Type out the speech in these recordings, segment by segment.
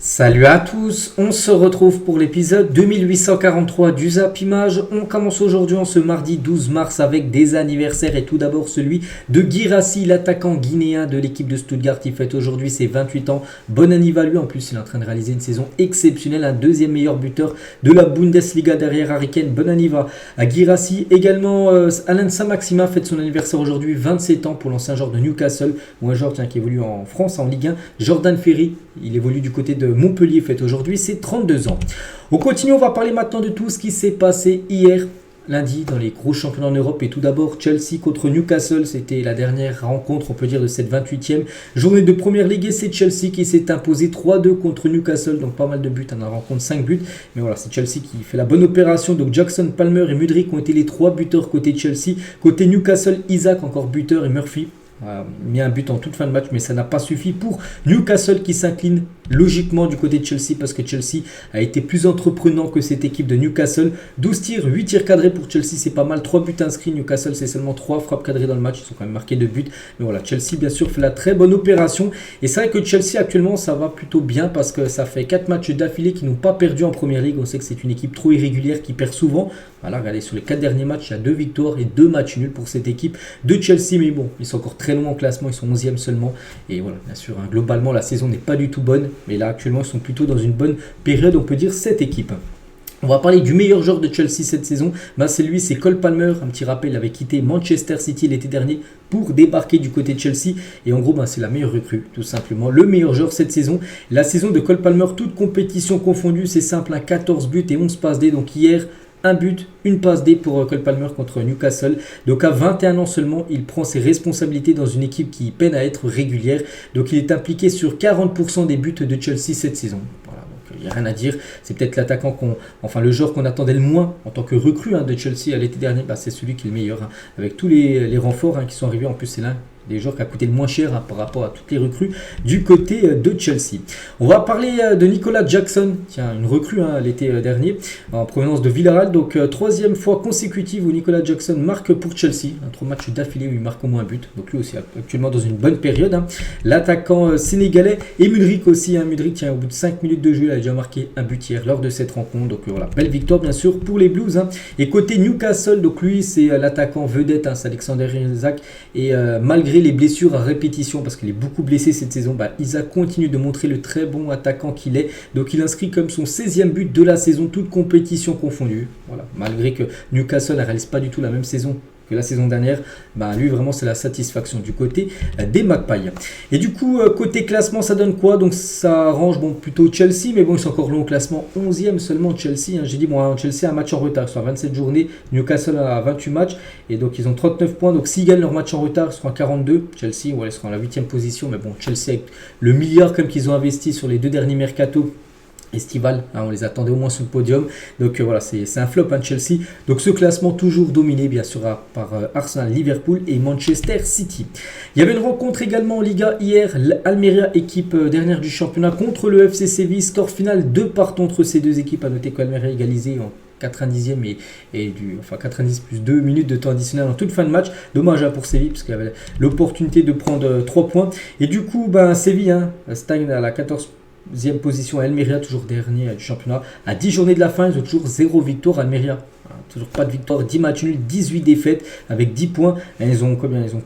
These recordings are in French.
Salut à tous, on se retrouve pour l'épisode 2843 du Zap Image. On commence aujourd'hui en ce mardi 12 mars avec des anniversaires et tout d'abord celui de Guirassy, l'attaquant guinéen de l'équipe de Stuttgart. Il fête aujourd'hui ses 28 ans. Bon anniversaire à lui, en plus il est en train de réaliser une saison exceptionnelle, un deuxième meilleur buteur de la Bundesliga derrière Harry Kane. Bon anniversaire à Guirassy. Également Alain Saint-Maximin fête son anniversaire aujourd'hui, 27 ans pour l'ancien joueur de Newcastle ou un joueur qui évolue en France en Ligue 1. Jordan Ferry, il évolue du côté de Montpellier, fête aujourd'hui ses 32 ans. On continue, on va parler maintenant de tout ce qui s'est passé hier lundi dans les gros championnats en Europe. Et tout d'abord Chelsea contre Newcastle, c'était la dernière rencontre on peut dire de cette 28e journée de Première Ligue et c'est Chelsea qui s'est imposé 3-2 contre Newcastle, donc pas mal de buts, dans la rencontre 5 buts, mais voilà, c'est Chelsea qui fait la bonne opération. Donc Jackson, Palmer et Mudryk ont été les 3 buteurs côté Chelsea. Côté Newcastle, Isaac encore buteur et Murphy a mis un but en toute fin de match, mais ça n'a pas suffi pour Newcastle qui s'incline logiquement du côté de Chelsea parce que Chelsea a été plus entreprenant que cette équipe de Newcastle. 12 tirs, 8 tirs cadrés pour Chelsea, c'est pas mal. 3 buts inscrits, Newcastle c'est seulement 3 frappes cadrées dans le match, ils sont quand même marqués de buts. Mais voilà, Chelsea bien sûr fait la très bonne opération. Et c'est vrai que Chelsea actuellement ça va plutôt bien parce que ça fait 4 matchs d'affilée qui n'ont pas perdu en Première Ligue. On sait que c'est une équipe trop irrégulière qui perd souvent. Voilà, regardez, sur les 4 derniers matchs, il y a 2 victoires et 2 matchs nuls pour cette équipe de Chelsea. Mais bon, ils sont encore très loin en classement, ils sont 11e seulement. Et voilà, bien sûr, globalement la saison n'est pas du tout bonne. Mais là actuellement ils sont plutôt dans une bonne période, on peut dire, cette équipe. On va parler du meilleur joueur de Chelsea cette saison. C'est Cole Palmer. Un petit rappel, il avait quitté Manchester City l'été dernier pour débarquer du côté de Chelsea. Et en gros, c'est la meilleure recrue, tout simplement. Le meilleur joueur cette saison. La saison de Cole Palmer, toute compétition confondue, c'est simple, 14 buts et 11 passes D. Donc hier, un but, une passe D pour Cole Palmer contre Newcastle. Donc à 21 ans seulement, il prend ses responsabilités dans une équipe qui peine à être régulière. Donc il est impliqué sur 40% des buts de Chelsea cette saison. Voilà, donc il n'y a rien à dire. C'est peut-être l'attaquant le joueur qu'on attendait le moins en tant que recrue de Chelsea à l'été dernier. C'est celui qui est le meilleur. Avec tous les renforts qui sont arrivés. En plus, c'est l'un des joueurs qui a coûté le moins cher par rapport à toutes les recrues du côté de Chelsea. On va parler de Nicolas Jackson, une recrue l'été dernier en provenance de Villarreal. Donc 3e fois consécutive où Nicolas Jackson marque pour Chelsea. 3 matchs d'affilée où il marque au moins un but. Donc lui aussi actuellement dans une bonne période. L'attaquant sénégalais et Mudryk aussi. Mudryk au bout de 5 minutes de jeu, il a déjà marqué un but hier lors de cette rencontre. Donc voilà, belle victoire bien sûr pour les Blues. Et côté Newcastle, donc lui c'est l'attaquant vedette, c'est Alexander Isak. Et malgré les blessures à répétition, parce qu'il est beaucoup blessé cette saison, Isaac continue de montrer le très bon attaquant qu'il est. Donc il inscrit comme son 16e but de la saison, toute compétition confondue. Voilà. Malgré que Newcastle ne réalise pas du tout la même saison que la saison dernière, lui vraiment c'est la satisfaction du côté des Magpies. Et du coup côté classement ça donne quoi? Donc ça range plutôt Chelsea, mais bon ils sont encore loin au classement, 11e seulement Chelsea. J'ai dit Chelsea a un match en retard, ils sont à 27 journées, Newcastle a 28 matchs et donc ils ont 39 points. Donc s'ils gagnent leur match en retard ils seront à 42. Chelsea ils seront à la 8e position, mais bon Chelsea avec le milliard comme qu'ils ont investi sur les 2 derniers mercatos estival, on les attendait au moins sur le podium. Donc voilà, c'est un flop Chelsea. Donc ce classement toujours dominé bien sûr par Arsenal, Liverpool et Manchester City. Il y avait une rencontre également en Liga hier, Almeria, équipe dernière du championnat, contre le FC Séville. Score final 2-2 entre ces deux équipes. À noter qu'Almeria égalisé en 90e et 90 plus 2 minutes de temps additionnel en toute fin de match. Dommage pour Séville parce qu'il avait l'opportunité de prendre 3 points. Et du coup Séville stagne à la 14e position. Almeria toujours dernier du championnat. À 10 journées de la fin, ils ont toujours 0 victoire. Almeria, toujours pas de victoire, 10 matchs nuls, 18 défaites avec 10 points. Et ils ont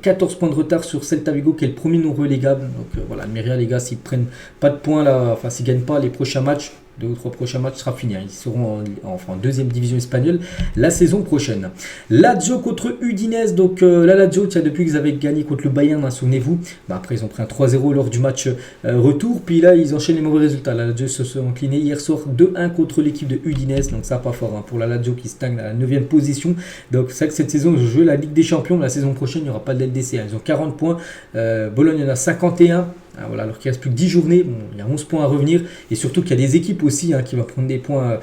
14 points de retard sur Celta Vigo qui est le premier non relégable. Donc voilà, Almeria les gars, s'ils prennent pas de points là, s'ils gagnent pas les prochains matchs, 2 ou 3 prochains matchs sera fini. Ils seront en deuxième division espagnole la saison prochaine. Lazio contre Udinese. Donc la Lazio, depuis qu'ils avaient gagné contre le Bayern, souvenez-vous. Après ils ont pris un 3-0 lors du match retour. Puis là ils enchaînent les mauvais résultats. La Lazio se sont inclinés hier soir 2-1 contre l'équipe de Udinese. Donc ça pas fort pour la Lazio qui stagne à la 9e position. Donc c'est vrai que cette saison ils ont joué la Ligue des Champions. La saison prochaine il n'y aura pas de LDC. Ils ont 40 points. Bologne en a 51. Alors qu'il reste plus que 10 journées, il y a 11 points à revenir et surtout qu'il y a des équipes aussi qui vont prendre des points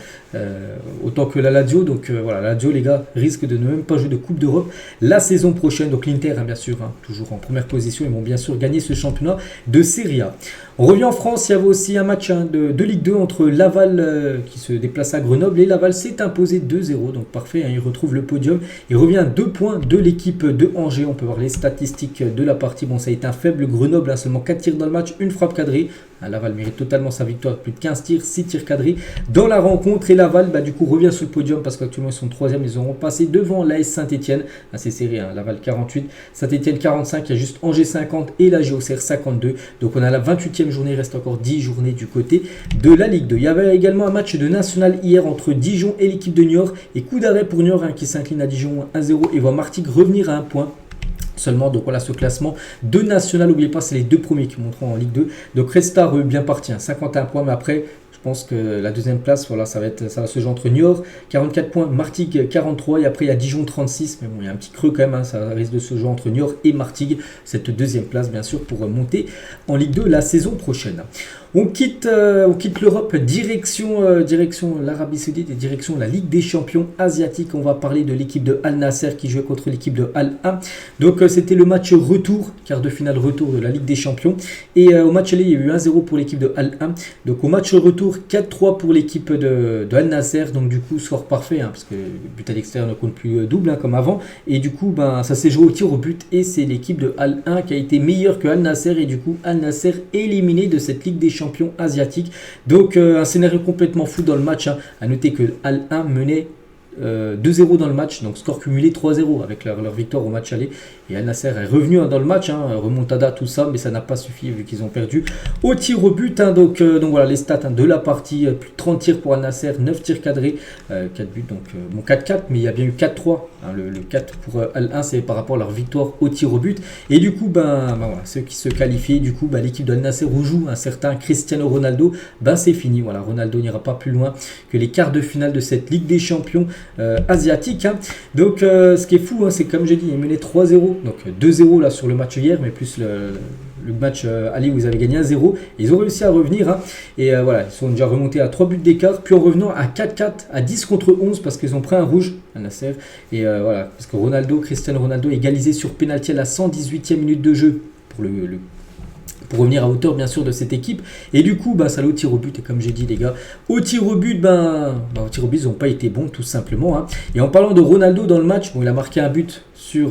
autant que la Lazio. Donc la Lazio les gars risque de ne même pas jouer de Coupe d'Europe la saison prochaine. Donc l'Inter bien sûr toujours en première position, ils vont bien sûr gagner ce championnat de Serie A. On revient en France, il y avait aussi un match de Ligue 2 entre Laval qui se déplace à Grenoble et Laval s'est imposé 2-0, donc parfait, il retrouve le podium. Il revient à 2 points de l'équipe de Angers. On peut voir les statistiques de la partie. Ça a été un faible Grenoble, seulement 4 tirs dans dans le match, une frappe cadrée. Laval mérite totalement sa victoire, plus de 15 tirs, 6 tirs cadrés dans la rencontre. Et Laval, du coup, revient sur le podium parce qu'actuellement, ils sont 3e. Ils auront passé devant l'AS Saint-Etienne. Assez serré, Laval 48, Saint-Etienne 45. Il y a juste Angers 50 et la JOCR 52. Donc, on a la 28e journée. Il reste encore 10 journées du côté de la Ligue 2. Il y avait également un match de national hier entre Dijon et l'équipe de Niort. Et coup d'arrêt pour Niort qui s'incline à Dijon 1-0 et voit Martigues revenir à un point. Seulement, donc voilà ce classement de national. N'oubliez pas, c'est les deux premiers qui monteront en Ligue 2. Donc Restart bien parti, 51 points. Mais après, je pense que la deuxième place, voilà, ça va se jouer entre Niort 44 points, Martigues 43 et après il y a Dijon 36. Mais bon, il y a un petit creux quand même, ça risque de se jouer entre Niort et Martigues. Cette deuxième place, bien sûr, pour monter en Ligue 2 la saison prochaine. On quitte l'Europe, direction l'Arabie Saoudite et direction la Ligue des Champions asiatiques. On va parler de l'équipe de Al Nasser qui jouait contre l'équipe de Al Ahly. Donc c'était le match retour, quart de finale retour de la Ligue des Champions. Et au match aller, il y a eu 1-0 pour l'équipe de Al Ahly. Donc au match retour, 4-3 pour l'équipe de Al Nasser. Donc du coup, score parfait, parce que but à l'extérieur ne compte plus double comme avant. Et du coup, ça s'est joué au tir au but. Et c'est l'équipe de Al Ahly qui a été meilleure que Al Nasser. Et du coup, Al Nasser éliminé de cette Ligue des Champions asiatique. Donc un scénario complètement fou dans le match. À noter que Al Ahly menait 2-0 dans le match, donc score cumulé 3-0 avec leur victoire au match aller. Et Al Nasser est revenu dans le match, remontada, tout ça, mais ça n'a pas suffi vu qu'ils ont perdu au tir au but. Donc voilà les stats de la partie, plus de 30 tirs pour Al Nasser, 9 tirs cadrés, 4 buts, donc bon 4-4, mais il y a bien eu 4-3. Le 4 pour Al Ahly, c'est par rapport à leur victoire au tir au but. Et du coup, voilà, ceux qui se qualifient, du coup, l'équipe de Al Nasser où joue un certain Cristiano Ronaldo, c'est fini. Voilà, Ronaldo n'ira pas plus loin que les quarts de finale de cette Ligue des Champions asiatique. Donc ce qui est fou, c'est comme j'ai dit, il menait 3-0, donc 2-0 là sur le match hier, mais plus le match aller où ils avaient gagné 1-0. Ils ont réussi à revenir et voilà, ils sont déjà remontés à 3 buts d'écart, puis en revenant à 4-4, à 10 contre 11 parce qu'ils ont pris un rouge à Nasser. Et voilà, parce que Cristiano Ronaldo égalisé sur pénalty à la 118e minute de jeu pour revenir à hauteur bien sûr de cette équipe. Et du coup ça allait au tir au but. Et comme j'ai dit les gars, au tir au but, au tir au but ils n'ont pas été bons tout simplement. Et en parlant de Ronaldo dans le match, il a marqué un but sur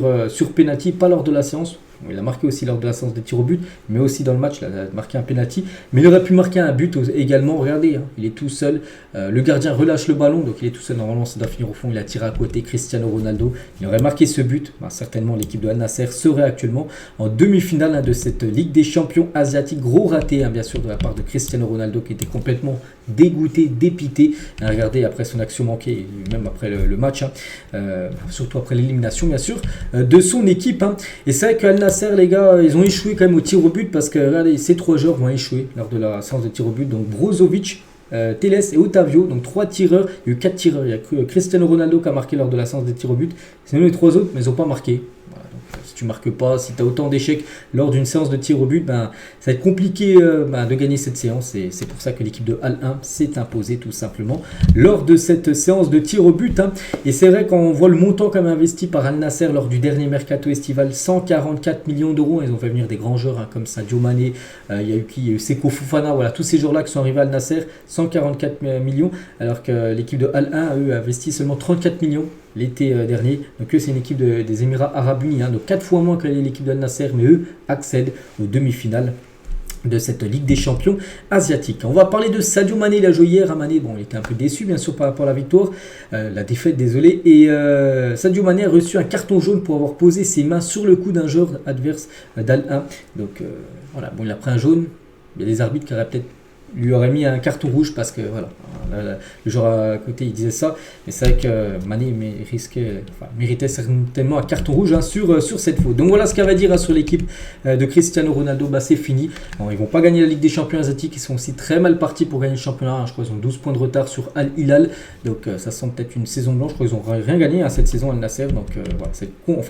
penalty, pas lors de la séance. Il a marqué aussi lors de la séance des tirs au but, mais aussi dans le match, il a marqué un penalty. Mais il aurait pu marquer un but également. Regardez, il est tout seul. Le gardien relâche le ballon, donc il est tout seul. Normalement, ça doit finir au fond. Il a tiré à côté Cristiano Ronaldo. Il aurait marqué ce but. Certainement, l'équipe de Al Nasser serait actuellement en demi-finale de cette Ligue des Champions asiatiques. Gros raté, bien sûr, de la part de Cristiano Ronaldo qui était complètement dégoûté, dépité. Regardez, après son action manquée, même après le match, surtout après l'élimination, bien sûr, de son équipe. Et c'est vrai qu'Al Nasser, les gars, ils ont échoué quand même au tir au but parce que regardez, ces 3 joueurs vont échouer lors de la séance de tir au but. Donc Brozovic, Teles et Otavio, donc 3 tireurs. Il y a eu 4 tireurs. Il y a que Cristiano Ronaldo qui a marqué lors de la séance des tirs au but. Sinon les 3 autres, mais ils n'ont pas marqué. Voilà, donc, si tu marques pas, si tu as autant d'échecs lors d'une séance de tir au but, ça va être compliqué de gagner cette séance. Et c'est pour ça que l'équipe de Al Ahly s'est imposée tout simplement lors de cette séance de tir au but. Et c'est vrai quand on voit le montant quand même investi par Al Nasser lors du dernier mercato estival, 144 millions d'euros. Ils ont fait venir des grands joueurs comme Sadio Mané, il y a eu Seko Fofana, voilà, tous ces joueurs-là qui sont arrivés à Al Nasser, 144 millions, alors que l'équipe de Al Ahly a investi seulement 34 millions l'été dernier. Donc eux, c'est une équipe des Émirats Arabes Unis, donc 4 fois moins que l'équipe de Al Nasser, mais eux accèdent aux demi-finales de cette Ligue des Champions asiatique. On va parler de Sadio Mané. Il a joué hier. Mané, il était un peu déçu bien sûr par rapport à la victoire, la défaite, désolé. Et Sadio Mané a reçu un carton jaune pour avoir posé ses mains sur le cou d'un joueur adverse d'Al Ahly. Donc voilà, il a pris un jaune. Il y a des arbitres qui lui auraient mis un carton rouge parce que voilà, le joueur à côté il disait ça, mais c'est vrai que Mané méritait certainement un carton rouge sur cette faute. Donc voilà ce qu'elle va dire sur l'équipe de Cristiano Ronaldo. C'est fini. Bon, ils vont pas gagner la Ligue des Champions asiatiques, ils sont aussi très mal partis pour gagner le championnat. Je crois qu'ils ont 12 points de retard sur Al Hilal, donc ça sent peut-être une saison blanche. Je crois qu'ils n'ont rien gagné cette saison Al Nasser, donc voilà,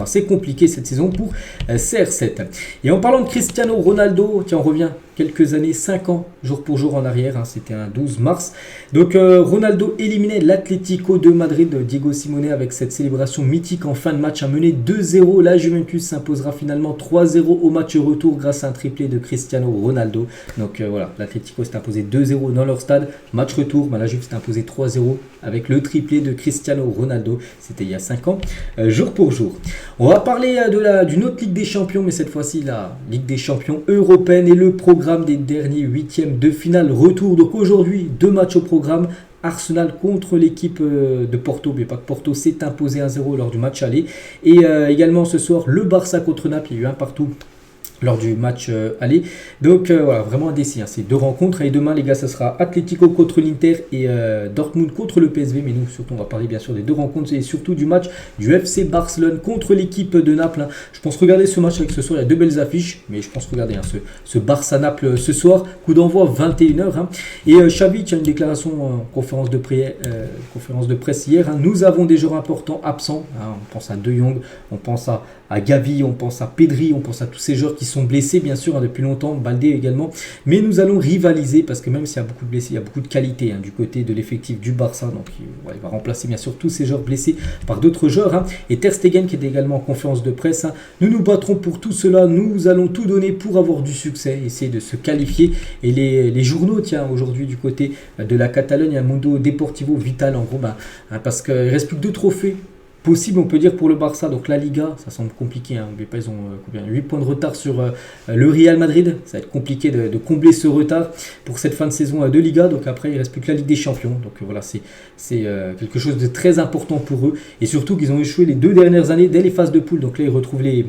c'est compliqué cette saison pour CR7. Et en parlant de Cristiano Ronaldo, tiens, on revient quelques années, 5 ans, jour pour jour en arrière, c'était un 12 mars. Donc Ronaldo éliminait l'Atlético de Madrid de Diego Simeone avec cette célébration mythique en fin de match, a mené 2-0. La Juventus s'imposera finalement 3-0 au match retour grâce à un triplé de Cristiano Ronaldo. Donc voilà, l'Atlético s'est imposé 2-0 dans leur stade. Match retour, la Juve s'est imposé 3-0 avec le triplé de Cristiano Ronaldo. C'était il y a 5 ans, jour pour jour. On va parler d'une autre Ligue des Champions, mais cette fois-ci la Ligue des Champions européenne et le progrès programme des derniers huitièmes de finale. Retour donc aujourd'hui, 2 matchs au programme. Arsenal contre l'équipe de Porto, mais pas que Porto s'est imposé 1-0 lors du match aller. Et également ce soir, le Barça contre Naples, il y a eu un partout lors du match aller. Donc voilà, vraiment indécis, hein, ces 2 rencontres. Et demain les gars, ça sera Atlético contre l'Inter et Dortmund contre le PSV. Mais nous surtout on va parler bien sûr des 2 rencontres et surtout du match du FC Barcelone contre l'équipe de Naples, hein. Je pense regarder ce match avec ce soir, il y a 2 belles affiches. Mais je pense regarder, hein, ce Barça-Naples ce soir, coup d'envoi 21h, hein. Et Xavi tient une déclaration en conférence de presse hier, hein. Nous avons des joueurs importants absents, hein. On pense à De Jong, on pense à Gavi, on pense à Pedri, on pense à tous ces joueurs qui sont blessés bien sûr, hein, depuis longtemps, Baldé également, mais nous allons rivaliser parce que même s'il y a beaucoup de blessés, il y a beaucoup de qualité, hein, du côté de l'effectif du Barça, donc il va remplacer bien sûr tous ces joueurs blessés par d'autres joueurs, hein. Et Ter Stegen qui est également en conférence de presse, hein. Nous nous battrons pour tout cela, nous allons tout donner pour avoir du succès, essayer de se qualifier. Et les journaux, tiens, aujourd'hui du côté de la Catalogne, il y a Mundo Deportivo Vital en gros, hein, parce qu'il ne reste plus que 2 trophées possible, on peut dire, pour le Barça. Donc la Liga, ça semble compliqué, hein. Ils ont 8 points de retard sur le Real Madrid. Ça va être compliqué de combler ce retard pour cette fin de saison de Liga. Donc après, il ne reste plus que la Ligue des Champions. Donc voilà, c'est quelque chose de très important pour eux. Et surtout qu'ils ont échoué les 2 dernières années dès les phases de poule. Donc là, ils retrouvent les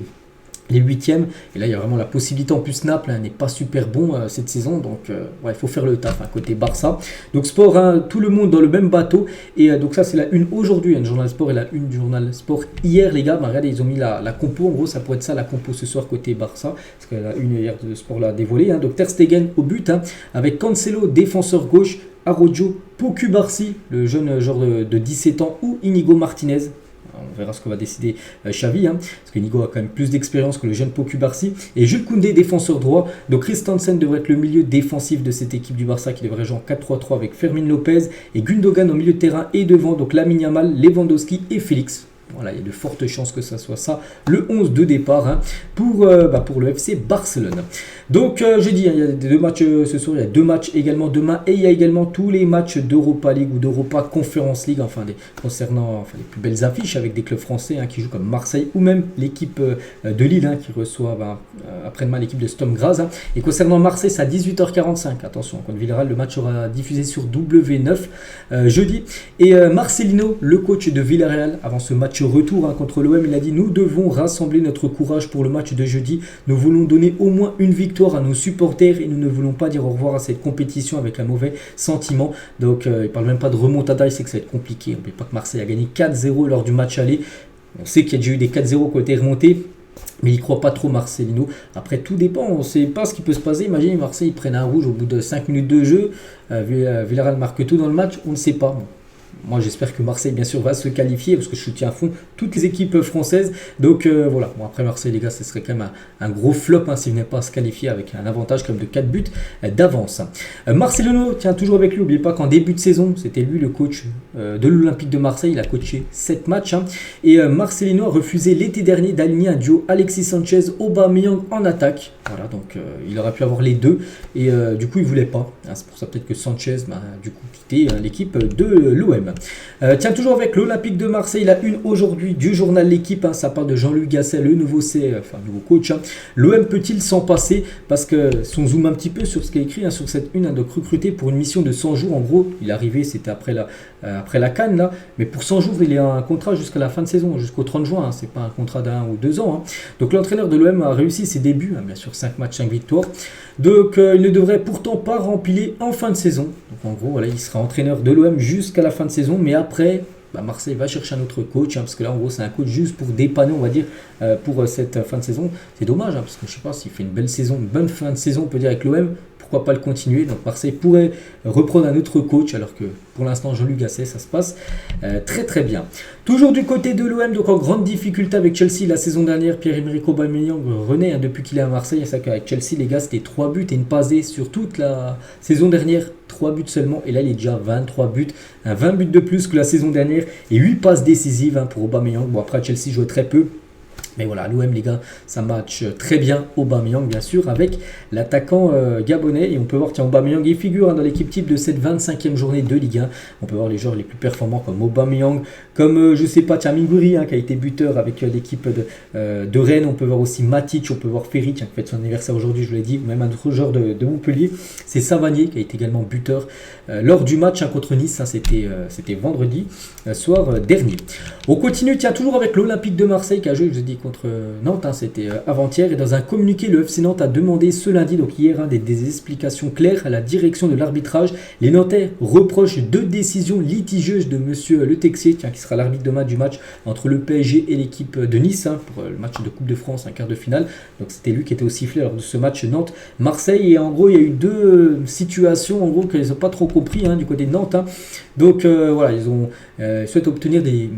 8e, et là il y a vraiment la possibilité. En plus Naples, hein, n'est pas super bon cette saison, donc il faut faire le taf, hein, côté Barça. Donc sport, hein, tout le monde dans le même bateau. Et donc ça c'est la une aujourd'hui, hein, le journal sport, et la une du journal sport hier les gars. Regardez, ils ont mis la compo, en gros ça pourrait être ça la compo ce soir côté Barça, parce que la une hier de sport l'a dévoilé, hein. Donc Ter Stegen au but, hein, avec Cancelo défenseur gauche, Araujo, Poku Barsi, le jeune joueur de 17 ans, ou Inigo Martinez. On verra ce que va décider Xavi, hein, parce que Nigo a quand même plus d'expérience que le jeune Poku Barsi. Et Jules Koundé, défenseur droit. Donc Christensen devrait être le milieu défensif de cette équipe du Barça qui devrait jouer en 4-3-3 avec Fermin Lopez et Gundogan au milieu de terrain et devant. Donc Lamine Yamal, Lewandowski et Félix. Voilà, il y a de fortes chances que ça soit ça, le 11 de départ, hein, pour le FC Barcelone. Donc, j'ai dit, hein, il y a 2 matchs ce soir, il y a 2 matchs également demain, et il y a également tous les matchs d'Europa League ou d'Europa Conference League, concernant les plus belles affiches avec des clubs français, hein, qui jouent comme Marseille, ou même l'équipe de Lille, hein, qui reçoit après-demain l'équipe de Sturm Graz, hein. Et concernant Marseille, c'est à 18h45, attention, contre Villarreal, le match sera diffusé sur W9 jeudi. Et Marcelino, le coach de Villarreal, avant ce match retour, hein, contre l'OM, il a dit: nous devons rassembler notre courage pour le match de jeudi, nous voulons donner au moins une victoire à nos supporters et nous ne voulons pas dire au revoir à cette compétition avec un mauvais sentiment. Donc il parle même pas de remontada, il sait que ça va être compliqué. On ne peut pas que Marseille a gagné 4-0 lors du match aller, on sait qu'il y a déjà eu des 4-0 qui ont été remontés, mais il ne croit pas trop Marcelino. Après tout dépend, on ne sait pas ce qui peut se passer. Imaginez Marseille, ils prennent un rouge au bout de 5 minutes de jeu, Villarreal marque tout dans le match, on ne sait pas. Moi j'espère que Marseille bien sûr va se qualifier parce que je soutiens à fond toutes les équipes françaises. Donc voilà, bon, après Marseille les gars, ce serait quand même un gros flop, hein, s'il venait pas à se qualifier avec un avantage comme de 4 buts d'avance. Marcelino, tiens, toujours avec lui, n'oubliez pas qu'en début de saison, c'était lui le coach de l'Olympique de Marseille, il a coaché 7 matchs, hein, et Marcelino a refusé l'été dernier d'aligner un duo Alexis Sanchez-Aubameyang en attaque. Voilà, donc il aurait pu avoir les deux et du coup il voulait pas, hein, c'est pour ça peut-être que Sanchez du coup quitté l'équipe de l'OM. Tiens, toujours avec l'Olympique de Marseille, la une aujourd'hui du journal L'équipe, hein, ça parle de Jean-Louis Gasset, le nouveau coach, hein. L'OM peut-il s'en passer? Parce que si on zoome un petit peu sur ce qui est écrit, hein, sur cette une, hein, donc recruté pour une mission de 100 jours, en gros, il est arrivé, c'était après la CAN, là, mais pour 100 jours, il a un contrat jusqu'à la fin de saison, jusqu'au 30 juin, hein, c'est pas un contrat d'1 ou 2 ans, hein. Donc l'entraîneur de l'OM a réussi ses débuts, hein, bien sûr 5 matchs, 5 victoires, donc il ne devrait pourtant pas remplir en fin de saison. Donc en gros, voilà, il sera entraîneur de l'OM jusqu'à la fin de saison, mais après, Marseille va chercher un autre coach, hein, parce que là en gros c'est un coach juste pour dépanner, on va dire, pour cette fin de saison. C'est dommage, hein, parce que je sais pas, s'il fait une belle saison, une bonne fin de saison, on peut dire, avec l'OM, pourquoi pas le continuer. Donc Marseille pourrait reprendre un autre coach, alors que pour l'instant Jean-Louis Gasset, ça se passe très très bien. Toujours du côté de l'OM, donc en grande difficulté avec Chelsea la saison dernière, Pierre-Emerick Aubameyang renaît, hein, depuis qu'il est à Marseille. C'est ça qu'avec Chelsea les gars, c'était 3 buts et une passe D sur toute la saison dernière, 3 buts seulement, et là il est déjà 23 buts, 20 buts de plus que la saison dernière et 8 passes décisives, hein, pour Aubameyang. Bon, après Chelsea jouait très peu, Mais voilà, l'OM, les gars, ça match très bien Aubameyang, bien sûr, avec l'attaquant gabonais. Et on peut voir, tiens, Aubameyang, il figure dans l'équipe type de cette 25e journée de Ligue 1. On peut voir les joueurs les plus performants comme Aubameyang, comme, je sais pas, tiens, Mingouri, qui a été buteur avec l'équipe de Rennes. On peut voir aussi Matic, on peut voir Ferry, qui fête son anniversaire aujourd'hui, je vous l'ai dit, ou même un autre joueur de Montpellier. C'est Savanier, qui a été également buteur lors du match contre Nice. C'était vendredi soir dernier. On continue, tiens, toujours avec l'Olympique de Marseille, qui a joué, je vous ai dit, contre Nantes, c'était avant-hier, et dans un communiqué, le FC Nantes a demandé ce lundi, donc hier, des explications claires à la direction de l'arbitrage. Les Nantais reprochent 2 décisions litigieuses de monsieur Le Texier, qui sera l'arbitre demain du match entre le PSG et l'équipe de Nice, pour le match de Coupe de France, un quart de finale. Donc c'était lui qui était au sifflet lors de ce match Nantes-Marseille, et en gros il y a eu 2 situations en gros qu'ils n'ont pas trop compris du côté de Nantes. Donc voilà, ils souhaitent obtenir des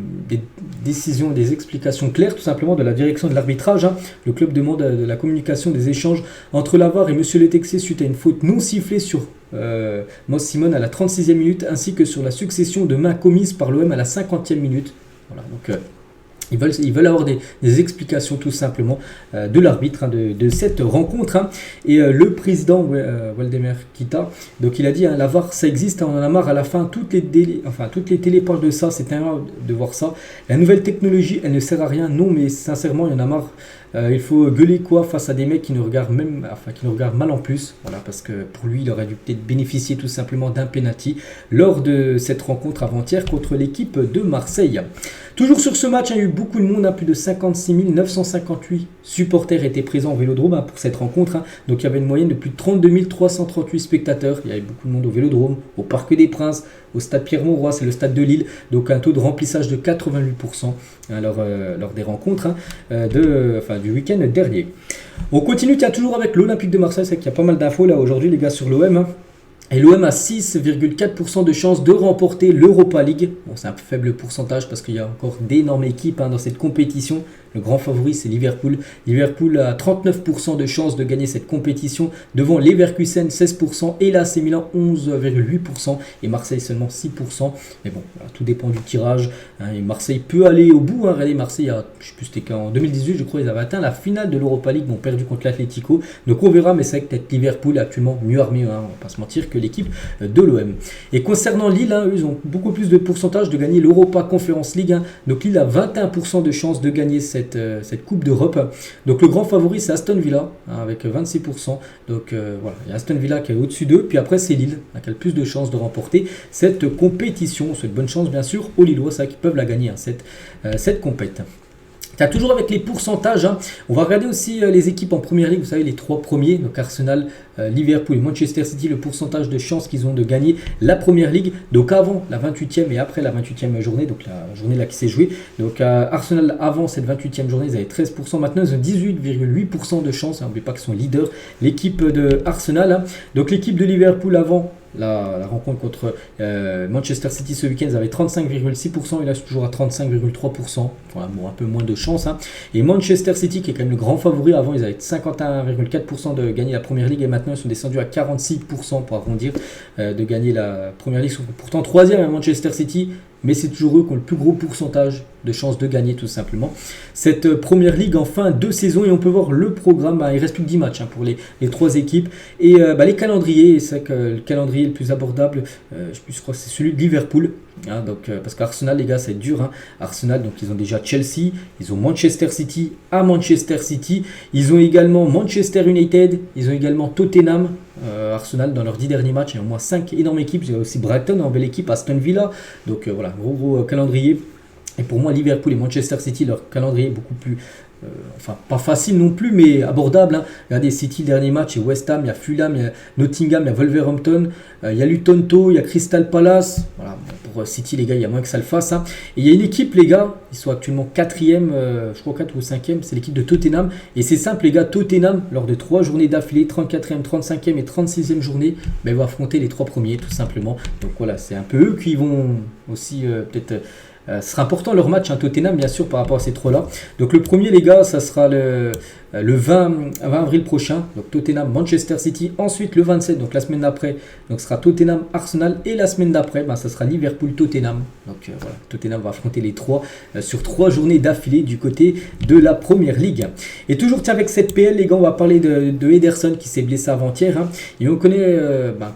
décisions, des explications claires tout simplement de la direction de l'arbitrage. Le club demande de la communication des échanges entre la VAR et monsieur Le Texier suite à une faute non sifflée sur Moss Simon à la 36e minute, ainsi que sur la succession de mains commises par l'OM à la 50e minute. Voilà, donc ils veulent avoir des explications tout simplement de l'arbitre de cette rencontre. Et le président Waldemar Kita, donc il a dit la VAR ça existe, on en a marre à la fin, toutes les télés parlent de ça, c'est un de voir ça. La nouvelle technologie elle ne sert à rien, non mais sincèrement il y en a marre. Il faut gueuler quoi face à des mecs qui nous regardent mal en plus, voilà, parce que pour lui il aurait dû peut-être bénéficier tout simplement d'un penalty lors de cette rencontre avant-hier contre l'équipe de Marseille. Toujours sur ce match, il y a eu beaucoup de monde, plus de 56 958 supporters étaient présents au Vélodrome pour cette rencontre. Donc il y avait une moyenne de plus de 32 338 spectateurs. Il y avait beaucoup de monde au Vélodrome, au Parc des Princes, au stade Pierre-Mauroy, c'est le stade de Lille. Donc un taux de remplissage de 88% lors des rencontres du week-end dernier. On continue, toujours avec l'Olympique de Marseille, c'est qu'il y a pas mal d'infos là aujourd'hui les gars sur l'OM. Et l'OM a 6,4% de chances de remporter l'Europa League. Bon, c'est un faible pourcentage parce qu'il y a encore d'énormes équipes dans cette compétition. Le grand favori, c'est Liverpool. Liverpool a 39% de chances de gagner cette compétition devant Leverkusen 16% et l'AC Milan 11,8% et Marseille seulement 6%. Mais bon, voilà, tout dépend du tirage. Et Marseille peut aller au bout. Regardez, Marseille, je sais plus, c'était qu'en 2018, je crois, ils avaient atteint la finale de l'Europa League, ils ont perdu contre l'Atlético. Donc on verra, mais c'est vrai que peut-être Liverpool est actuellement mieux armé, on va pas se mentir, que l'équipe de l'OM. Et concernant Lille, eux, ils ont beaucoup plus de pourcentage de gagner l'Europa Conference League. Donc Lille a 21% de chances de gagner cette Coupe d'Europe. Donc le grand favori c'est Aston Villa avec 26%. Donc voilà, il y a Aston Villa qui est au-dessus d'eux. Puis après c'est Lille qui a le plus de chances de remporter cette compétition. C'est une bonne chance bien sûr aux Lillois, ça qui peuvent la gagner cette compétition. Toujours avec les pourcentages, on va regarder aussi les équipes en première ligue, vous savez les 3 premiers, donc Arsenal, Liverpool et Manchester City, le pourcentage de chances qu'ils ont de gagner la première ligue, donc avant la 28e et après la 28e journée, donc la journée là qui s'est jouée. Donc Arsenal avant cette 28e journée, ils avaient 13%, maintenant ils ont 18,8% de chances, n'oubliez pas qu'ils sont leaders, l'équipe de Arsenal. Donc l'équipe de Liverpool avant la rencontre contre Manchester City ce week-end, ils avaient 35,6% et là c'est toujours à 35,3%, voilà, bon, un peu moins de chance. Et Manchester City qui est quand même le grand favori, avant ils avaient 51,4% de gagner la première ligue et maintenant ils sont descendus à 46% pour arrondir de gagner la première ligue. Ils sont pourtant 3e à Manchester City, mais c'est toujours eux qui ont le plus gros pourcentage de chances de gagner tout simplement cette première ligue en fin de saison. Et on peut voir le programme, il reste plus que 10 matchs pour les 3 équipes et les calendriers. C'est vrai que le calendrier le plus abordable, je crois que c'est celui de Liverpool, donc, parce qu'Arsenal les gars c'est dur, Arsenal, donc ils ont déjà Chelsea, ils ont Manchester City à Manchester City, ils ont également Manchester United, ils ont également Tottenham. Arsenal dans leurs 10 derniers matchs, il y a au moins 5 énormes équipes. Il y a aussi Brighton en belle équipe, Aston Villa, donc voilà, gros calendrier. Et pour moi Liverpool et Manchester City, leur calendrier est beaucoup plus pas facile non plus, mais abordable. Regardez City, le dernier match, il y a West Ham, il y a Fulham, il y a Nottingham, il y a Wolverhampton, il y a Luton Town, il y a Crystal Palace. Voilà, pour City les gars, il y a moins que ça le fasse. Et il y a une équipe les gars, ils sont actuellement 4e, je crois 4 ou 5e, c'est l'équipe de Tottenham. Et c'est simple les gars, Tottenham lors de 3 journées d'affilée, 34e, 35e et 36e journée, va affronter les 3 premiers tout simplement. Donc voilà, c'est un peu eux qui vont aussi peut-être Ce sera important leur match, Tottenham bien sûr par rapport à ces trois-là. Donc le premier les gars, ça sera le 20 avril prochain, donc Tottenham, Manchester City. Ensuite le 27, donc la semaine d'après, donc ce sera Tottenham, Arsenal. Et la semaine d'après, ça sera Liverpool, Tottenham. Donc voilà, Tottenham va affronter les trois sur 3 journées d'affilée du côté de la Première Ligue. Et toujours avec cette PL les gars, on va parler de Ederson qui s'est blessé avant-hier. Et on connaît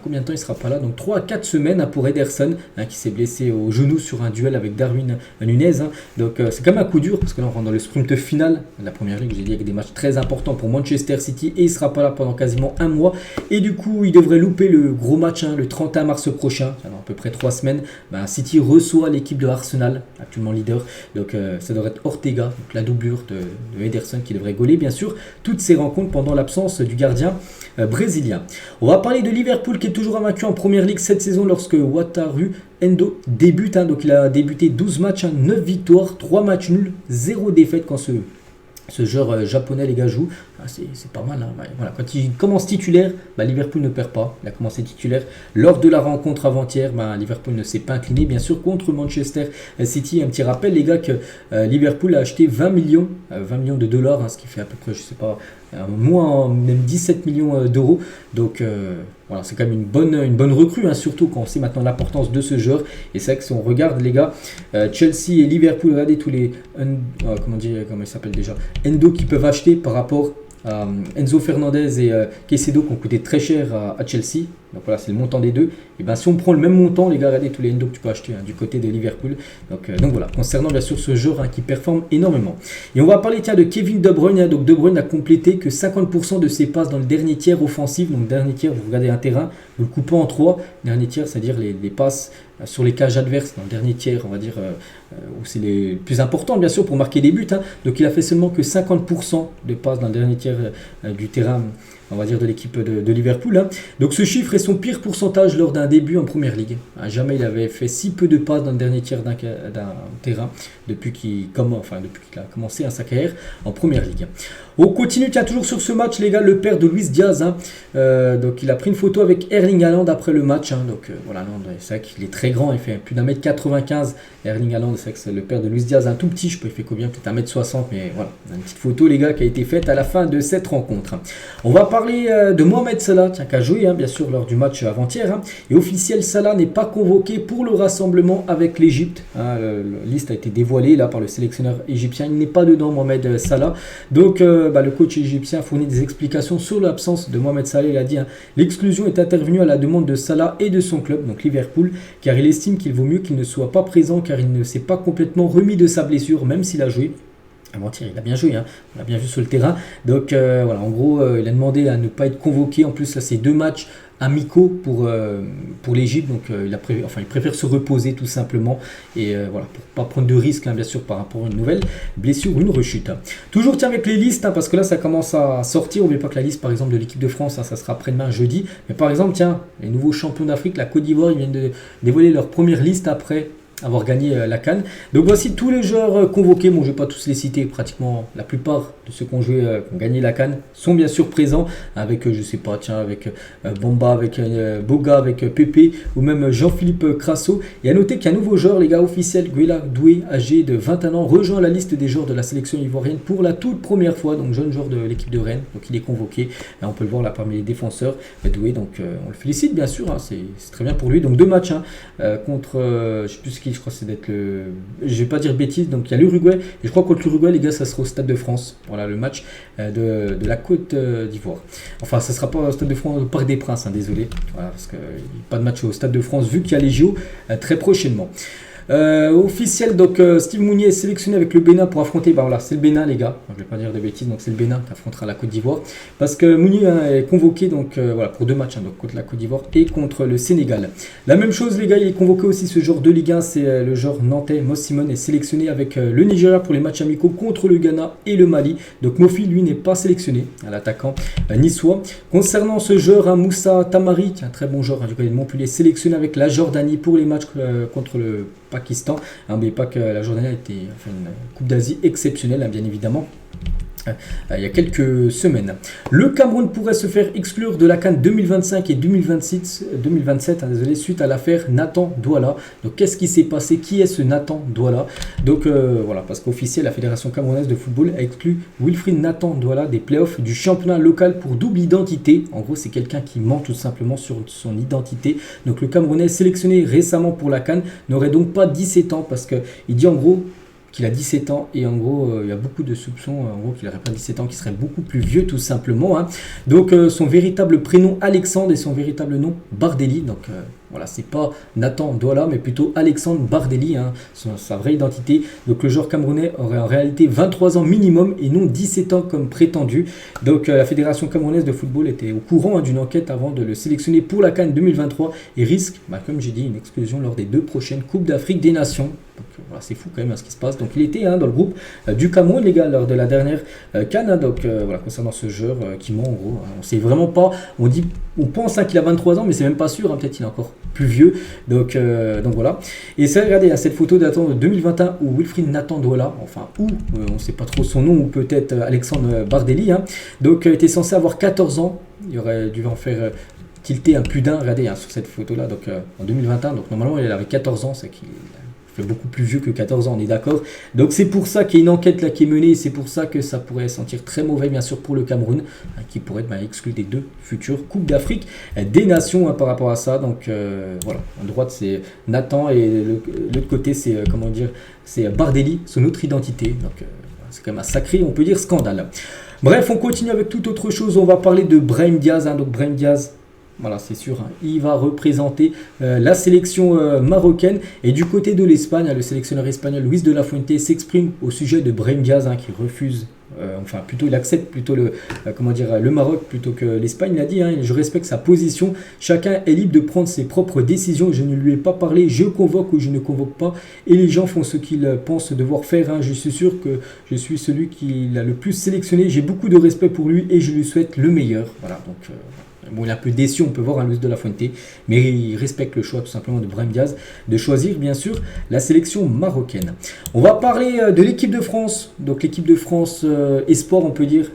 combien de temps il sera pas là. Donc 3 à 4 semaines pour Ederson qui s'est blessé au genou sur un duel avec Darwin Nunez. Donc c'est quand même un coup dur parce que là on rentre dans le sprint final de la Première Ligue. J'ai dit avec des matchs très important pour Manchester City et il ne sera pas là pendant quasiment un mois et du coup il devrait louper le gros match le 31 mars prochain, alors à peu près 3 semaines. City reçoit l'équipe de Arsenal, actuellement leader, donc ça devrait être Ortega, donc la doublure de Ederson qui devrait gauler bien sûr toutes ces rencontres pendant l'absence du gardien brésilien. On va parler de Liverpool qui est toujours invaincu en Première Ligue cette saison lorsque Wataru Endo débute, donc il a débuté 12 matchs, 9 victoires, 3 matchs nuls, 0 défaite quand ce joueur japonais les gars joue. C'est pas mal. Voilà. Quand il commence titulaire, Liverpool ne perd pas. Il a commencé titulaire lors de la rencontre avant-hier. Liverpool ne s'est pas incliné bien sûr contre Manchester City. Un petit rappel les gars que Liverpool a acheté 20 millions de dollars, ce qui fait à peu près, je sais pas, même 17 millions d'euros. Donc voilà, c'est quand même une bonne recrue, surtout quand on sait maintenant l'importance de ce joueur. Et c'est vrai que si on regarde les gars, Chelsea et Liverpool, regardez tous les comment il s'appelle déjà, Endo qui peuvent acheter par rapport à Enzo Fernandez et Caicedo qui ont coûté très cher à Chelsea. Donc voilà, c'est le montant des deux. Et si on prend le même montant, les gars, regardez tous les Endo que tu peux acheter du côté de Liverpool. Donc voilà, concernant bien sûr ce joueur qui performe énormément. Et on va parler de Kevin De Bruyne. Donc De Bruyne a complété que 50% de ses passes dans le dernier tiers offensif. Donc dernier tiers, vous regardez un terrain, vous le coupez en 3. Dernier tiers, c'est-à-dire les passes sur les cages adverses, dans le dernier tiers, on va dire, où c'est les plus importants bien sûr pour marquer des buts. Donc il a fait seulement que 50% de passes dans le dernier tiers du terrain, on va dire, de l'équipe de Liverpool. Donc ce chiffre est son pire pourcentage lors d'un début en Première Ligue. Jamais il avait fait si peu de passes dans le dernier tiers d'un terrain depuis qu'il a commencé sa carrière en Première Ligue. On continue, toujours sur ce match les gars, le père de Luis Diaz. Donc il a pris une photo avec Erling Haaland après le match. Donc voilà, c'est vrai qu'il est très grand, il fait plus d'1m95. Erling Haaland, c'est vrai que c'est le père de Luis Diaz, un tout petit, je sais pas il fait combien, peut-être 1m60, mais voilà, une petite photo les gars qui a été faite à la fin de cette rencontre. On va parler de Mohamed Salah, qui a joué bien sûr lors du match avant-hier. Et officiel, Salah n'est pas convoqué pour le rassemblement avec l'Égypte. La liste a été dévoilée là par le sélectionneur égyptien, il n'est pas dedans Mohamed Salah. Donc le coach égyptien fournit des explications sur l'absence de Mohamed Salah. Il a dit l'exclusion est intervenue à la demande de Salah et de son club, donc Liverpool, car il estime qu'il vaut mieux qu'il ne soit pas présent car il ne s'est pas complètement remis de sa blessure, même s'il a joué. Avant-hier, il a bien joué, on l'a bien vu sur le terrain. Donc voilà, en gros, il a demandé à ne pas être convoqué. En plus, là, c'est 2 matchs amicaux pour l'Égypte, donc il préfère se reposer tout simplement et voilà, pour pas prendre de risques bien sûr par rapport à une nouvelle blessure ou une rechute. Toujours avec les listes parce que là ça commence à sortir. N'oubliez pas que la liste par exemple de l'équipe de France ça sera après-demain jeudi, mais par exemple les nouveaux champions d'Afrique, la Côte d'Ivoire, ils viennent de dévoiler leur première liste après avoir gagné la CAN. Donc voici tous les joueurs convoqués. Bon, je ne vais pas tous les citer, pratiquement la plupart de ceux qui ont joué, qui ont gagné la CAN sont bien sûr présents avec, je sais pas, avec Bamba, avec Boga, avec Pépé ou même Jean-Philippe Crasso. Et à noter qu'il y a un nouveau joueur, les gars, officiel, Guela Doué, âgé de 21 ans, rejoint la liste des joueurs de la sélection ivoirienne pour la toute première fois, donc jeune joueur de l'équipe de Rennes, donc il est convoqué. Et on peut le voir là parmi les défenseurs, Doué, donc on le félicite bien sûr, c'est très bien pour lui. Donc 2 matchs contre, je sais plus ce qui je crois que c'est d'être le... Je vais pas dire bêtise, donc il y a l'Uruguay, et je crois que contre l'Uruguay, les gars, ça sera au Stade de France. Voilà, le match de la Côte d'Ivoire. Enfin, ça sera pas au Stade de France, au Parc des Princes, désolé. Voilà, parce qu'il n'y a pas de match au Stade de France, vu qu'il y a les JO très prochainement. Officiel, donc Steve Mounier est sélectionné avec le Bénin pour affronter, voilà, c'est le Bénin les gars, je vais pas dire de bêtises, donc c'est le Bénin qui affrontera la Côte d'Ivoire, parce que Mounier est convoqué donc voilà, pour 2 matchs, donc contre la Côte d'Ivoire et contre le Sénégal. La même chose les gars, il est convoqué aussi ce joueur de Ligue 1, c'est le joueur nantais Moss Simon est sélectionné avec le Nigeria pour les matchs amicaux contre le Ghana et le Mali. Donc Mofi lui n'est pas sélectionné, à l'attaquant niçois. Concernant ce joueur, Moussa Tamari, qui est un très bon joueur du côté de Montpellier, sélectionné avec la Jordanie pour les matchs contre le Pakistan. N'oubliez pas que la Jordanie a été une Coupe d'Asie exceptionnelle, bien évidemment. il y a quelques semaines. Le Cameroun pourrait se faire exclure de la CAN 2025 et 2027 désolé, suite à l'affaire Nathan Douala. Donc qu'est-ce qui s'est passé? Qui est ce Nathan Douala? Donc voilà, parce qu'officiel, la Fédération camerounaise de football a exclu Wilfried Nathan Douala des playoffs du championnat local pour double identité. En gros, c'est quelqu'un qui ment tout simplement sur son identité. Donc le Camerounais sélectionné récemment pour la CAN n'aurait donc pas 17 ans parce qu'il dit en gros qu'il a 17 ans et en gros il y a beaucoup de soupçons en gros qu'il n'aurait pas 17 ans, qu'il serait beaucoup plus vieux tout simplement hein. Donc son véritable prénom Alexandre et son véritable nom Bardelli, donc voilà, c'est pas Nathan Douala mais plutôt Alexandre Bardelli hein, sa vraie identité. Donc le joueur camerounais aurait en réalité 23 ans minimum et non 17 ans comme prétendu. Donc la Fédération camerounaise de football était au courant hein, d'une enquête avant de le sélectionner pour la CAN 2023 et risque, comme j'ai dit, une exclusion lors des 2 prochaines Coupes d'Afrique des Nations. Donc voilà, c'est fou quand même hein, ce qui se passe. Donc il était hein, dans le groupe du Cameroun les gars lors de la dernière CAN hein, donc voilà, concernant ce joueur qui ment en gros hein, on sait vraiment pas, on pense hein, qu'il a 23 ans mais c'est même pas sûr hein, peut-être qu'il est encore plus vieux. Donc voilà, et ça, regardez hein, cette photo datant de 2021 où Wilfried Nathan Douala, enfin on sait pas trop son nom, ou peut-être Alexandre Bardelli hein, donc était censé avoir 14 ans, il aurait dû en faire tilter un plus d'un, regardez hein, sur cette photo là, donc en 2021, donc normalement il avait 14 ans, c'est qu'il fait beaucoup plus vieux que 14 ans, on est d'accord. Donc c'est pour ça qu'il y a une enquête là qui est menée, et c'est pour ça que ça pourrait sentir très mauvais bien sûr pour le Cameroun, qui pourrait être exclu des 2 futures Coupes d'Afrique des Nations hein, par rapport à ça. Donc voilà, à droite c'est Nathan et l'autre côté c'est comment dire, c'est Bardelli, son autre identité. Donc c'est quand même un sacré, on peut dire, scandale. Bref, on continue avec toute autre chose, on va parler de Brahim Diaz hein, donc Brahim Diaz, voilà, c'est sûr, hein, il va représenter la sélection marocaine. Et du côté de l'Espagne, le sélectionneur espagnol Luis de la Fuente s'exprime au sujet de Brahim Diaz hein, qui refuse, enfin plutôt il accepte plutôt le Maroc plutôt que l'Espagne. Il a dit hein, je respecte sa position, chacun est libre de prendre ses propres décisions, je ne lui ai pas parlé, je convoque ou je ne convoque pas et les gens font ce qu'ils pensent devoir faire hein. Je suis sûr que je suis celui qui l'a le plus sélectionné, j'ai beaucoup de respect pour lui et je lui souhaite le meilleur. Voilà, donc bon, il est un peu déçu, on peut voir un Luis de la Fuente, mais il respecte le choix tout simplement de Brahim Diaz de choisir bien sûr la sélection marocaine. On va parler de l'équipe de France, donc l'équipe de France Espoir on peut dire,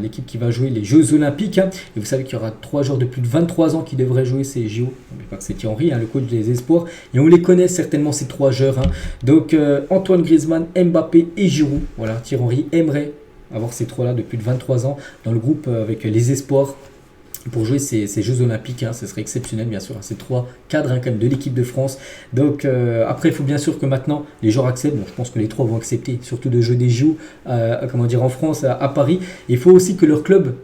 l'équipe qui va jouer les Jeux Olympiques hein. Et vous savez qu'il y aura 3 joueurs de plus de 23 ans qui devraient jouer ces JO. N'oubliez pas que c'est Thierry, hein, le coach des Espoirs, et on les connaît certainement ces 3 joueurs hein. Donc Antoine Griezmann, Mbappé et Giroud. Voilà, Thierry aimerait avoir ces 3 là de plus de 23 ans dans le groupe avec les Espoirs pour jouer ces Jeux Olympiques hein. Ce serait exceptionnel bien sûr hein, ces 3 cadres hein, quand même de l'équipe de France. Donc après il faut bien sûr que maintenant les joueurs acceptent, bon je pense que les 3 vont accepter surtout de jouer des JO comment dire en France à Paris. Il faut aussi que leur club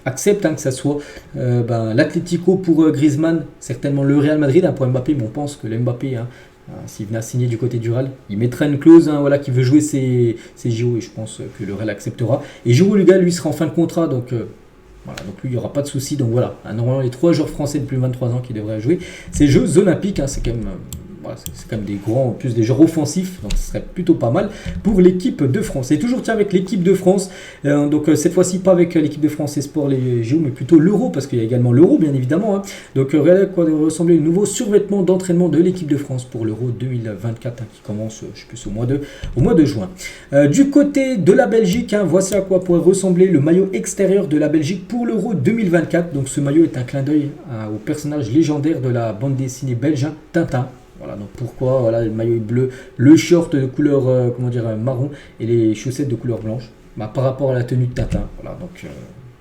accepte hein, que ça soit l'Atlético pour Griezmann, certainement le Real Madrid hein, pour Mbappé, mais on pense que le Mbappé hein, s'il venait à signer du côté du Real, il mettra une clause hein, voilà, qui veut jouer ces JO et je pense que le Real acceptera. Et Giroud, le gars, lui sera en fin de contrat, donc voilà, donc lui il n'y aura pas de souci. Donc voilà, normalement les 3 joueurs français de plus de 23 ans qui devraient jouer ces Jeux Olympiques hein, c'est quand même c'est quand même des grands, en plus des joueurs offensifs, donc ce serait plutôt pas mal pour l'équipe de France. Et toujours tiens avec l'équipe de France, donc cette fois-ci pas avec l'équipe de France Esport les JO, mais plutôt l'Euro, parce qu'il y a également l'Euro bien évidemment hein. Donc regardez à quoi devrait ressembler le nouveau survêtement d'entraînement de l'équipe de France pour l'Euro 2024 hein, qui commence je sais plus au mois de juin. Du côté de la Belgique hein, voici à quoi pourrait ressembler le maillot extérieur de la Belgique pour l'Euro 2024. Donc ce maillot est un clin d'œil au personnage légendaire de la bande dessinée belge hein, Tintin. Voilà, donc pourquoi voilà, le maillot est bleu, le short de couleur marron et les chaussettes de couleur blanche par rapport à la tenue de Tintin. Voilà, donc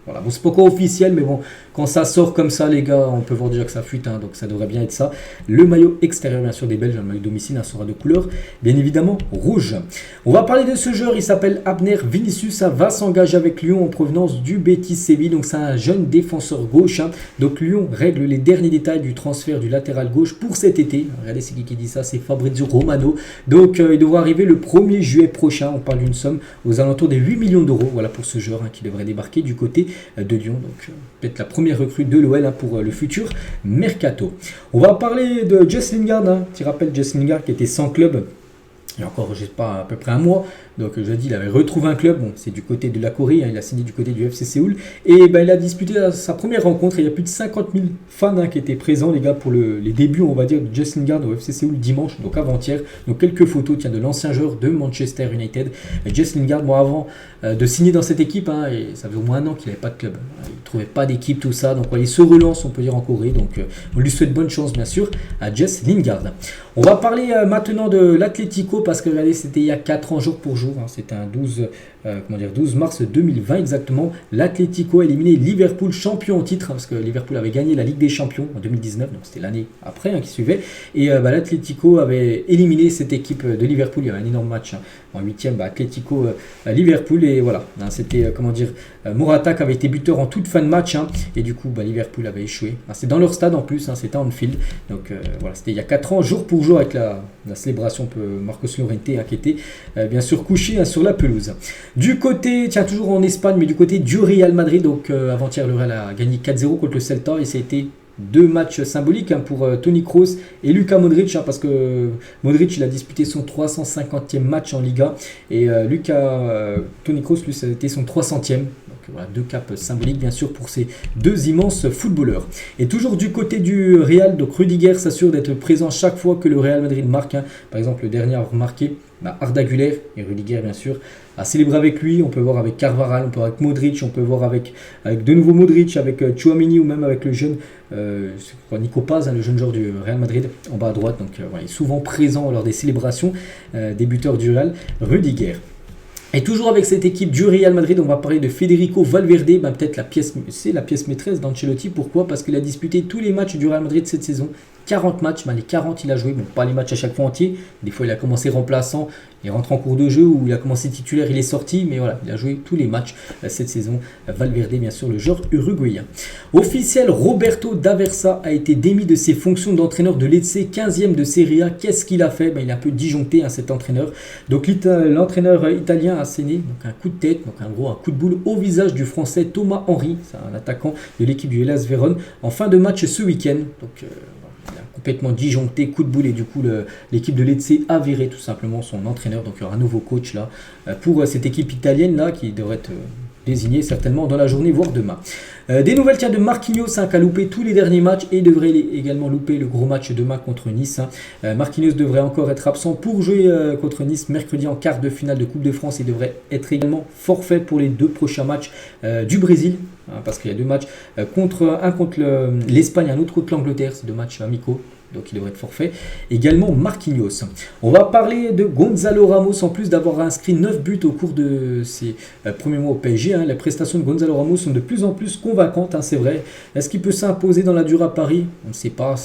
voilà, bon, c'est pas encore officiel, mais bon, quand ça sort comme ça, les gars, on peut voir déjà que ça fuite, hein, donc ça devrait bien être ça. Le maillot extérieur, bien sûr, des Belges, le maillot domicile, sera de couleur, bien évidemment, rouge. On va parler de ce joueur, il s'appelle Abner Vinicius, ça va s'engager avec Lyon en provenance du Betis Séville, donc c'est un jeune défenseur gauche. Hein. Donc Lyon règle les derniers détails du transfert du latéral gauche pour cet été. Regardez, c'est qui dit ça, c'est Fabrizio Romano. Donc il devrait arriver le 1er juillet prochain, on parle d'une somme aux alentours des 8 millions d'euros, voilà pour ce joueur hein, qui devrait débarquer du côté de Lyon, donc peut-être la première recrue de l'OL hein, pour le futur mercato. On va parler de Jess Lingard, hein. Tu rappelles Jess Lingard qui était sans club il y a encore, je sais pas, à peu près un mois. Donc, je l'ai dit, il avait retrouvé un club. Bon, c'est du côté de la Corée, hein, il a signé du côté du FC Séoul. Et ben, il a disputé sa première rencontre. Et il y a plus de 50 000 fans qui étaient présents, les gars, pour les débuts, on va dire, de Jess Lingard au FC Séoul dimanche, donc avant-hier. Donc, quelques photos, tiens, de l'ancien joueur de Manchester United. Jess Lingard, moi, avant de signer dans cette équipe, hein, et ça faisait au moins un an qu'il n'avait pas de club. Il ne trouvait pas d'équipe, tout ça. Donc, il se relance, on peut dire, en Corée. Donc, on lui souhaite bonne chance, bien sûr, à Jess Lingard. On va parler maintenant de l'Atlético parce que regardez, c'était il y a 4 ans jour pour jour, hein, c'était un 12 mars 2020 exactement. L'Atlético a éliminé Liverpool, champion en titre, hein, parce que Liverpool avait gagné la Ligue des Champions en 2019, donc c'était l'année après qui suivait. Et l'Atlético avait éliminé cette équipe de Liverpool. Il y avait un énorme match, hein, en 8e, Atlético Liverpool, et voilà, hein, c'était Morata qui avait été buteur en toute fin de match, hein, et du coup Liverpool avait échoué. Hein, c'est dans leur stade en plus, hein, c'était Anfield, donc voilà, c'était il y a 4 ans jour pour jour avec la célébration de Marcos Llorente, hein, qui était bien sûr couché, hein, sur la pelouse. Du côté, tiens, toujours en Espagne, mais du côté du Real Madrid, donc avant-hier le Real a gagné 4-0 contre le Celta, et ça a été 2 matchs symboliques, hein, pour Toni Kroos et Luka Modric, hein, parce que Modric il a disputé son 350e match en Liga, et Toni Kroos lui ça a été son 300e. Voilà, 2 caps symboliques bien sûr pour ces 2 immenses footballeurs. Et toujours du côté du Real, donc Rudiger s'assure d'être présent chaque fois que le Real Madrid marque, hein. Par exemple, le dernier à avoir marqué, Arda Güler, et Rudiger bien sûr a célébré avec lui. On peut voir avec Carvajal, on peut voir avec Modric, on peut voir avec de nouveau Modric, avec Tchouaméni, ou même avec le jeune Nico Paz, hein, le jeune joueur du Real Madrid en bas à droite. Donc voilà, il est souvent présent lors des célébrations des buteurs du Real, Rudiger. Et toujours avec cette équipe du Real Madrid, on va parler de Federico Valverde, peut-être c'est la pièce maîtresse d'Ancelotti. Pourquoi? Parce qu'il a disputé tous les matchs du Real Madrid cette saison. 40 matchs, les 40 il a joué, pas les matchs à chaque fois entiers, des fois il a commencé remplaçant, il rentre en cours de jeu, ou il a commencé titulaire, il est sorti, mais voilà, il a joué tous les matchs cette saison. Valverde, bien sûr, le joueur uruguayen. Officiel, Roberto D'Aversa a été démis de ses fonctions d'entraîneur de Lecce, 15e de Serie A. Qu'est-ce qu'il a fait? Il a un peu disjoncté, hein, cet entraîneur. Donc l'entraîneur italien a asséné un coup de tête, donc un coup de boule au visage du français Thomas Henry, c'est un attaquant de l'équipe du Hellas Vérone, en fin de match ce week-end. Donc complètement disjoncté, coup de boule, et du coup l'équipe de Lecce a viré tout simplement son entraîneur. Donc il y aura un nouveau coach là pour cette équipe italienne là qui devrait être désigné certainement dans la journée, voire demain. Des nouvelles, tiens, de Marquinhos, hein, qui a loupé tous les derniers matchs et devrait également louper le gros match demain contre Nice, hein. Marquinhos devrait encore être absent pour jouer contre Nice mercredi en quart de finale de Coupe de France. Il devrait être également forfait pour les 2 prochains matchs du Brésil, hein, parce qu'il y a 2 matchs, un contre l'Espagne, un autre contre l'Angleterre, c'est 2 matchs amicaux. Donc il devrait être forfait. Également Marquinhos. On va parler de Gonzalo Ramos, en plus d'avoir inscrit 9 buts au cours de ses premiers mois au PSG. Hein. Les prestations de Gonzalo Ramos sont de plus en plus convaincantes, hein, c'est vrai. Est-ce qu'il peut s'imposer dans la dure à Paris? On ne sait pas.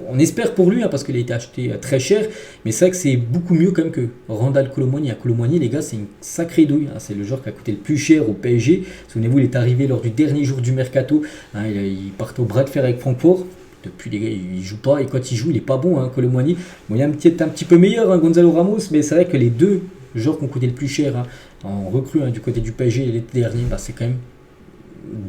On espère pour lui, hein, parce qu'il a été acheté très cher. Mais c'est vrai que c'est beaucoup mieux quand même que Randal Colomoni. Colomoni, les gars, c'est une sacrée douille, hein. C'est le joueur qui a coûté le plus cher au PSG. Souvenez-vous, il est arrivé lors du dernier jour du mercato, hein. Il partait au bras de fer avec Francfort. Depuis, les gars, il joue pas, et quand il joue, il est pas bon, hein, Colomani. Bon, il est un petit peu meilleur, hein, Gonzalo Ramos, mais c'est vrai que les 2 joueurs qui ont coûté le plus cher, hein, en recrue, hein, du côté du PSG l'été dernier, c'est quand même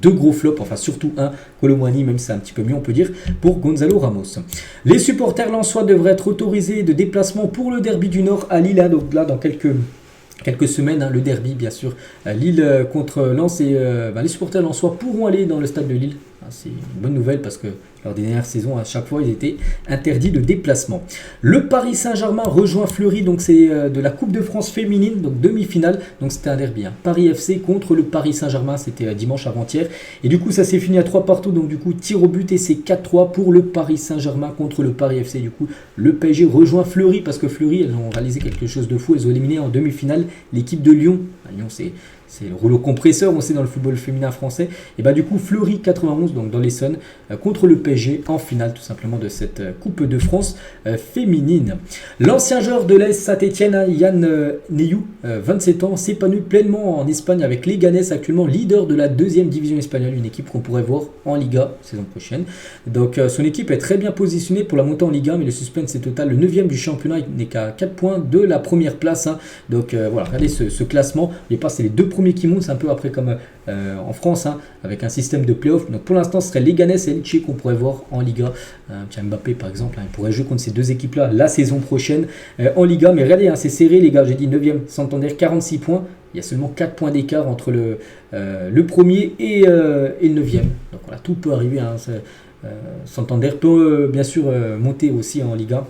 2 gros flops, enfin surtout un, Colomani, même si c'est un petit peu mieux, on peut dire, pour Gonzalo Ramos. Les supporters lensois devraient être autorisés de déplacement pour le derby du Nord à Lille, hein, donc là, dans quelques semaines, hein, le derby bien sûr, Lille contre Lens, et les supporters lensois pourront aller dans le stade de Lille. C'est une bonne nouvelle parce que lors des dernières saisons, à chaque fois, ils étaient interdits de déplacement. Le Paris Saint-Germain rejoint Fleury, donc c'est de la Coupe de France féminine, donc demi-finale. Donc c'était un derby, hein. Paris FC contre le Paris Saint-Germain, c'était dimanche avant-hier. Et du coup, ça s'est fini à 3 partout, donc du coup, tir au but, et c'est 4-3 pour le Paris Saint-Germain contre le Paris FC. Du coup, le PSG rejoint Fleury parce que Fleury, elles ont réalisé quelque chose de fou. Elles ont éliminé en demi-finale l'équipe de Lyon. Lyon, c'est le rouleau compresseur, on sait, dans le football féminin français. Et du coup, Fleury 91, donc dans l'Essonne, contre le PSG en finale tout simplement de cette Coupe de France féminine. L'ancien joueur de l'AS Saint-Etienne, hein, Yann Neyou, 27 ans, s'épanouit pleinement en Espagne avec Leganés, actuellement leader de la 2e division espagnole, une équipe qu'on pourrait voir en Liga saison prochaine. Donc son équipe est très bien positionnée pour la montée en Liga, mais le suspense est total. Le 9e du championnat, il n'est qu'à 4 points de la première place, hein. Donc voilà, regardez ce classement. Les passes, c'est les 2 premiers premiers qui montent. C'est un peu après comme en France, hein, avec un système de play-off. Donc pour l'instant, ce serait Leganés et Elche qu'on pourrait voir en Liga. Mbappé, par exemple, hein, il pourrait jouer contre ces deux équipes-là la saison prochaine en Liga. Mais regardez, hein, c'est serré, les gars. J'ai dit 9e, Santander, 46 points. Il y a seulement 4 points d'écart entre le premier et le 9e. Donc voilà, tout peut arriver. Hein, Santander peut bien sûr monter aussi en Liga.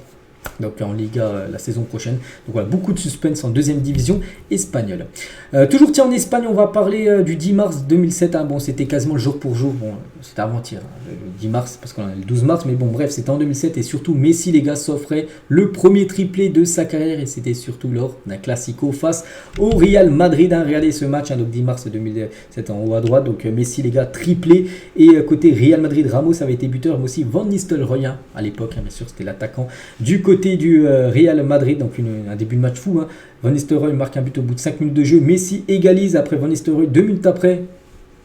Donc en Liga la saison prochaine. Donc voilà, beaucoup de suspense en deuxième division espagnole. Toujours tiens en Espagne, on va parler du 10 mars 2007. Hein. Bon, c'était quasiment le jour pour jour. Bon, c'était avant-hier, hein, le 10 mars, parce qu'on a le 12 mars. Mais bon, bref, c'était en 2007. Et surtout, Messi, les gars, s'offrait le premier triplé de sa carrière. Et c'était surtout lors d'un Classico face au Real Madrid. Hein. Regardez ce match, hein, donc 10 mars 2007 en haut à droite. Donc Messi, les gars, triplé. Et côté Real Madrid, Ramos avait été buteur. Mais aussi Van Nistelrooy, hein, à l'époque. Hein, bien sûr, c'était l'attaquant du côté du Real Madrid, donc un début de match fou. Hein. Van Nistelrooy marque un but au bout de 5 minutes de jeu. Messi égalise après Van Nistelrooy 2 minutes après.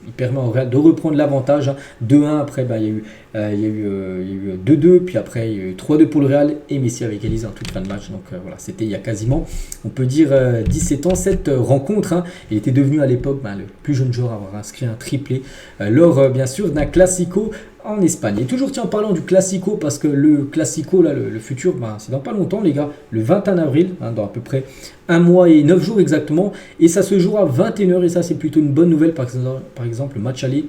Il permet au Real de reprendre l'avantage. Hein. 2-1 après, il y a eu 2-2, puis après il y a eu 3-2 pour le Real et Messi avait égalisé en toute fin de match. Donc voilà, c'était il y a quasiment, on peut dire, 17 ans cette rencontre. Hein. Il était devenu à l'époque le plus jeune joueur à avoir inscrit un triplé lors bien sûr d'un Classico en Espagne. Et toujours en parlant du Classico, parce que le Classico, là, le futur, c'est dans pas longtemps les gars, le 21 avril, hein, dans à peu près 1 mois et 9 jours exactement, et ça se jouera à 21h, et ça c'est plutôt une bonne nouvelle. Par exemple, le match aller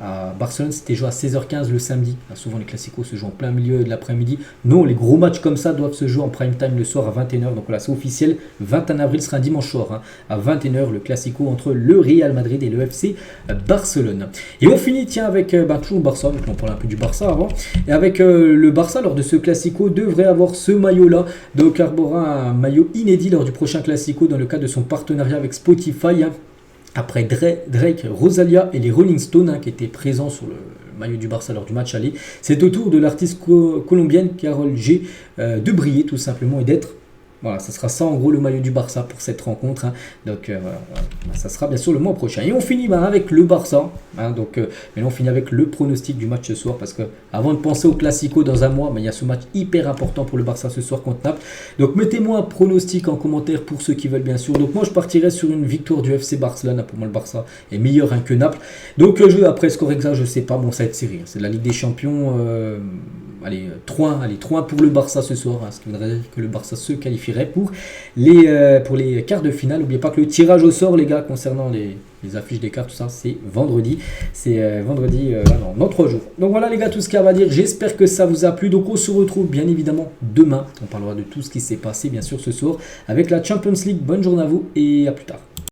à Barcelone, c'était joué à 16h15 le samedi. Souvent les classicos se jouent en plein milieu de l'après-midi. Non, les gros matchs comme ça doivent se jouer en prime time le soir à 21h. Donc voilà, c'est officiel. 21 avril sera un dimanche soir, hein, à 21h, le classico entre le Real Madrid et le FC Barcelone. Et on finit avec toujours le Barça, donc on parlait un peu du Barça avant. Et avec le Barça, lors de ce classico, devrait avoir ce maillot-là. Donc arbora un maillot inédit lors du prochain classico dans le cadre de son partenariat avec Spotify. Hein. Après Drake, Rosalia et les Rolling Stones, hein, qui étaient présents sur le maillot du Barça lors du match aller, c'est au tour de l'artiste colombienne Karol G de briller tout simplement et d'être... Voilà, ça sera ça en gros le maillot du Barça pour cette rencontre. Hein. Donc voilà, ça sera bien sûr le mois prochain. Et on finit avec le Barça. Hein, mais là on finit avec le pronostic du match ce soir. Parce que avant de penser au Classico dans un mois, il y a ce match hyper important pour le Barça ce soir contre Naples. Donc mettez-moi un pronostic en commentaire pour ceux qui veulent bien sûr. Donc moi je partirais sur une victoire du FC Barcelone. Pour moi le Barça est meilleur que Naples. Donc après score exact je sais pas, bon ça va être serré. C'est de la Ligue des Champions. Allez, 3-1 pour le Barça ce soir, hein, ce qui voudrait dire que le Barça se qualifierait pour les quarts de finale. N'oubliez pas que le tirage au sort, les gars, concernant les affiches des cartes, tout ça, c'est vendredi. C'est vendredi dans 3 jours. Donc voilà les gars, tout ce qu'il y a à dire. J'espère que ça vous a plu. Donc on se retrouve bien évidemment demain. On parlera de tout ce qui s'est passé bien sûr ce soir avec la Champions League. Bonne journée à vous et à plus tard.